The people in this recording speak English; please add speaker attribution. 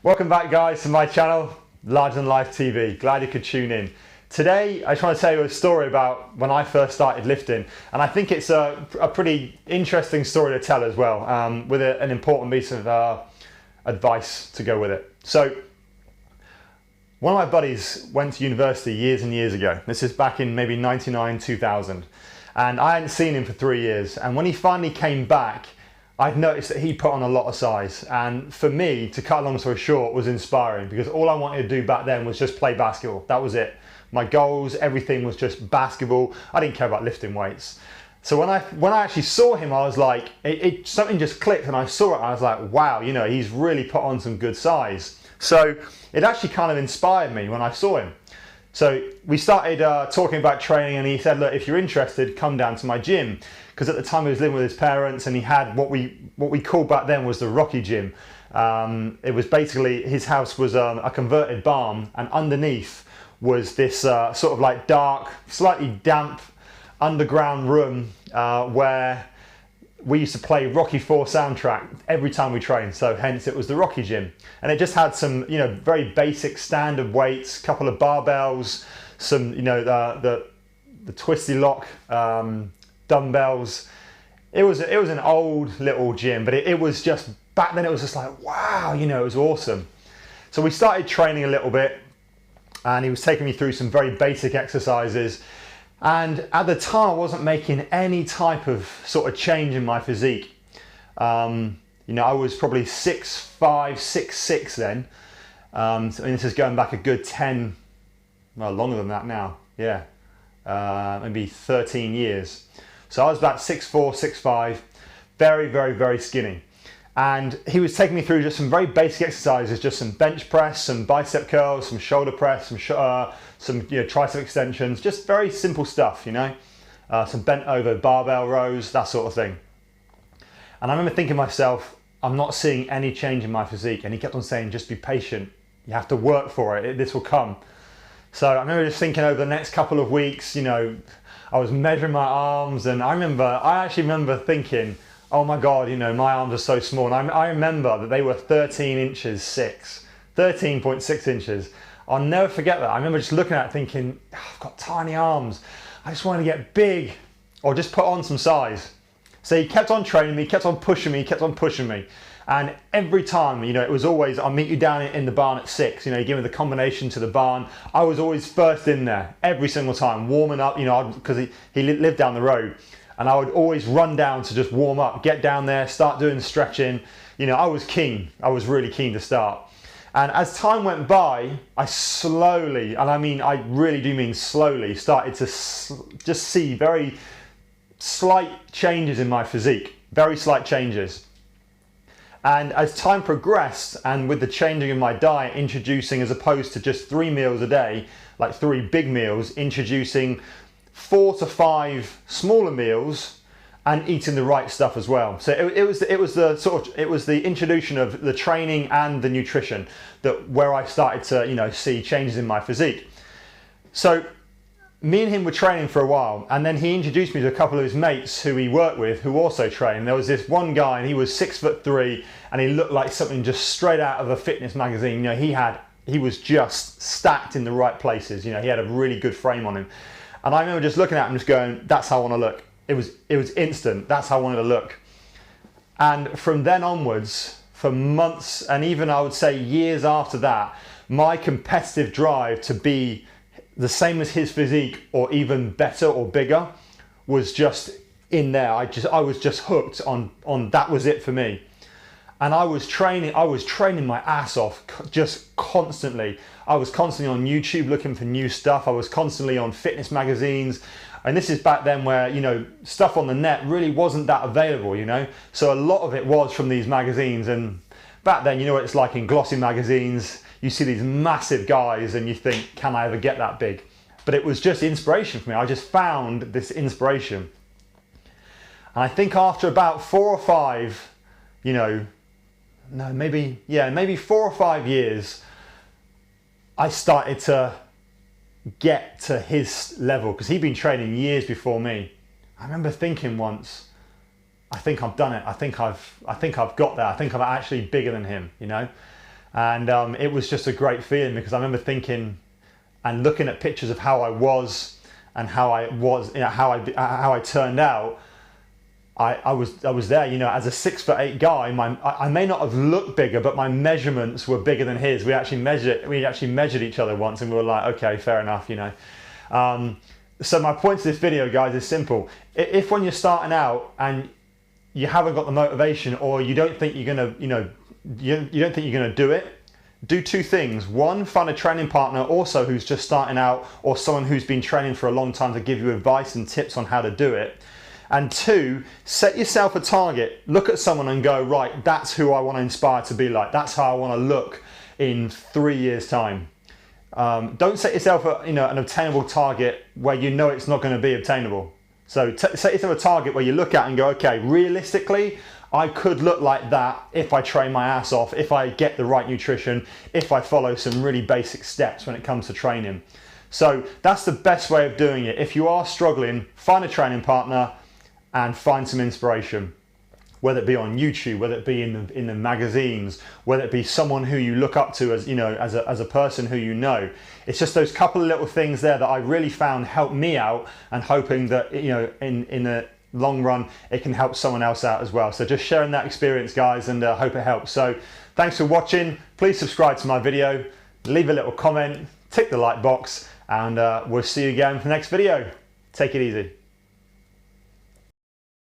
Speaker 1: Welcome back, guys, to my channel, Larger Than Life TV. Glad you could tune in. Today I just want to tell you a story about when I first started lifting, and I think it's a pretty interesting story to tell as well, with an important piece of advice to go with it. So one of my buddies went to university years and years ago. This is back in maybe 99, 2000, and I hadn't seen him for 3 years, and when he finally came back, I'd noticed that he put on a lot of size, and for me, to cut a long story short, was inspiring, because all I wanted to do back then was just play basketball. That was it. My goals, everything was just basketball. I didn't care about lifting weights. So when I actually saw him, I was like, something just clicked, and I saw it, and I was like, wow, you know, he's really put on some good size. So it actually kind of inspired me when I saw him. So we started talking about training, and he said, look, if you're interested, come down to my gym. Because at the time he was living with his parents, and he had what we called back then was the Rocky Gym. It was basically, his house was a converted barn, and underneath was this sort of like dark, slightly damp underground room where we used to play Rocky IV soundtrack every time we trained, so hence it was the Rocky Gym. And it just had some, you know, very basic standard weights, couple of barbells, some, you know, the twisty lock dumbbells. It was an old little gym, but it was just, back then it was just like, wow, you know, it was awesome. So we started training a little bit, and he was taking me through some very basic exercises. And at the time, I wasn't making any type of sort of change in my physique. You know, I was probably 6'5", 6'6" then. And this is going back a good 10, well, longer than that now. Yeah, maybe 13 years. So I was about 6'4", 6'5", very, very, very skinny. And he was taking me through just some very basic exercises, just some bench press, some bicep curls, some shoulder press, some you know, tricep extensions, just very simple stuff, you know, some bent over barbell rows, that sort of thing. And I remember thinking to myself, I'm not seeing any change in my physique. And he kept on saying, just be patient. You have to work for it. This will come. So I remember just thinking over the next couple of weeks, you know, I was measuring my arms, and I actually remember thinking, oh my God, you know, my arms are so small. And I remember that they were 13 inches 6, 13.6 inches. I'll never forget that. I remember just looking at it thinking, oh, I've got tiny arms. I just want to get big, or just put on some size. So he kept on training me, kept on pushing me, kept on pushing me. And every time, you know, it was always, I'll meet you down in the barn at 6. You know, he gave me the combination to the barn. I was always first in there, every single time, warming up, you know, because he lived down the road. And I would always run down to just warm up, get down there, start doing stretching. You know, I was keen. I was really keen to start. And as time went by, I slowly, and I mean, I really do mean slowly, started to just see very slight changes in my physique, very slight changes. And as time progressed, and with the changing of my diet, introducing, as opposed to just 3 meals a day, like 3 big meals, introducing 4 to 5 smaller meals and eating the right stuff as well. So it was the introduction of the training and the nutrition where I started to, you know, see changes in my physique. So me and him were training for a while, and then he introduced me to a couple of his mates who he worked with who also trained. There was this one guy, and he was 6'3", and he looked like something just straight out of a fitness magazine. You know, he was just stacked in the right places. You know, he had a really good frame on him. And I remember just looking at him, just going, that's how I want to look. It was instant. That's how I wanted to look. And from then onwards, for months, and even I would say years after that, my competitive drive to be the same as his physique, or even better or bigger, was just in there. I was just hooked on that was it for me. And I was training my ass off, just constantly. I was constantly on YouTube looking for new stuff. I was constantly on fitness magazines. And this is back then where, you know, stuff on the net really wasn't that available, you know. So a lot of it was from these magazines. And back then, you know what it's like in glossy magazines. You see these massive guys and you think, can I ever get that big? But it was just inspiration for me. I just found this inspiration. And I think after about 4 or 5, you know, no, maybe 4 or 5 years, I started to get to his level, because he'd been training years before me. I remember thinking once, I think I've done it. I think I've got there. I think I'm actually bigger than him, you know. And it was just a great feeling, because I remember thinking and looking at pictures of how I was and how I was, you know, how I turned out. I was there, you know, as a 6'8" guy. I may not have looked bigger, but my measurements were bigger than his. We actually measured each other once, and we were like, okay, fair enough, you know. So my point to this video, guys, is simple. If when you're starting out and you haven't got the motivation, or you don't think you're gonna, you know, you don't think you're gonna do it, do two things. One, find a training partner also who's just starting out, or someone who's been training for a long time to give you advice and tips on how to do it. And two, set yourself a target. Look at someone and go, right, that's who I want to inspire to be like. That's how I want to look in 3 years' time. Don't set yourself an obtainable target where you know it's not going to be obtainable. So set yourself a target where you look at and go, okay, realistically, I could look like that if I train my ass off, if I get the right nutrition, if I follow some really basic steps when it comes to training. So that's the best way of doing it. If you are struggling, find a training partner and find some inspiration, whether it be on YouTube, whether it be in the magazines, whether it be someone who you look up to as, you know, as a person who you know. It's just those couple of little things there that I really found helped me out, and hoping that, you know, in the long run it can help someone else out as well. So just sharing that experience, guys, and hope it helps. So thanks for watching. Please subscribe to my video, leave a little comment, tick the like box, and we'll see you again for the next video. Take it easy.